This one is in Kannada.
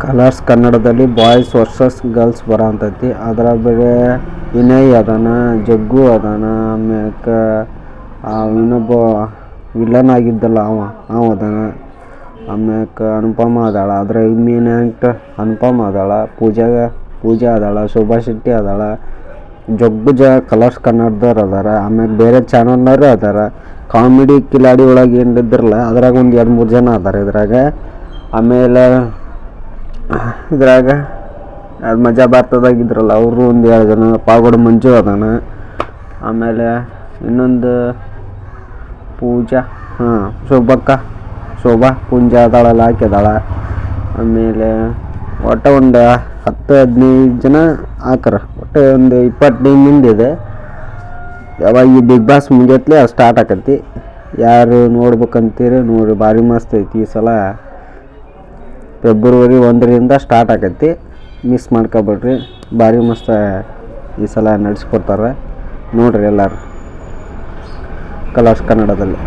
ಕಲರ್ಸ್ ಕನ್ನಡದಲ್ಲಿ ಬಾಯ್ಸ್ ವರ್ಸಸ್ ಗರ್ಲ್ಸ್ ಬರೋ ಅಂತೈತಿ. ಅದರ ಬೇರೆ ವಿನಯ್ ಅದಾನ, ಜಗ್ಗು ಅದಾನ, ಆಮ್ಯಾಕ ಇನ್ನೊಬ್ಬ ವಿಲನ್ ಆಗಿದ್ದಲ್ಲ ಅವ ಅದಾನ, ಆಮ್ಯಾಕ ಅನುಪಮ ಅದಾಳ. ಅದ್ರ ಮೇನ್ ಆ್ಯಕ್ಟರ್ ಅನುಪಮ ಅದಾಳ, ಪೂಜಾ ಅದಾಳ, ಶೋಭಾ ಶೆಟ್ಟಿ ಅದಾಳ, ಕಲರ್ಸ್ ಕನ್ನಡದವ್ರು ಅದಾರ. ಆಮ್ಯಾಗ ಬೇರೆ ಚಾನಲ್ನವರು ಅದಾರ. ಕಾಮಿಡಿ ಕಿಲಾಡಿ ಒಳಗೆ ಏನು ಇದ್ರಲ್ಲ ಅದ್ರಾಗ ಒಂದು 2-3 ಜನ ಅದಾರ ಇದ್ರಾಗ. ಆಮೇಲೆ ಇದ್ರಾಗ ಅದು ಮಜಾ ಭಾರತದಾಗಿದ್ರಲ್ಲ ಅವರು ಒಂದು 2 ಜನ, ಪಾಗೋಡು ಮಂಜು ಅದಾನ. ಆಮೇಲೆ ಇನ್ನೊಂದು ಪೂಜಾ ಶೋಭಾ ಪೂಂಜಾ ಅದಾಳಲ್ಲ ಆಕೆ ಅದಾಳ. ಆಮೇಲೆ ಒಟ್ಟು ಒಂದು 10-15 ಜನ ಹಾಕರ. ಒಟ್ಟು ಒಂದು 20 ಟೀಮಿಂದ ಇದೆ. ಯಾವಾಗ ಈ ಬಿಗ್ ಬಾಸ್ ಮುಗಿಯತ್ಲೆ ಅದು ಸ್ಟಾರ್ಟ್ ಆಕತಿ. ಯಾರು ನೋಡ್ಬೇಕಂತೀರಿ ನೋಡಿ, ಭಾರಿ ಮಸ್ತ್ ಐತಿ. ಈ ಸಲ ಫೆಬ್ರವರಿ 1ರಿಂದ ಸ್ಟಾರ್ಟ್ ಆಕೈತಿ. ಮಿಸ್ ಮಾಡ್ಕೊಬೇಡ್ರಿ, ಭಾರಿ ಮಸ್ತ್ ಈ ಸಲ ನಡೆಸ್ಕೊಡ್ತಾರೆ. ನೋಡ್ರಿ ಎಲ್ಲರೂ ಕಲರ್ಸ್ ಕನ್ನಡದಲ್ಲಿ.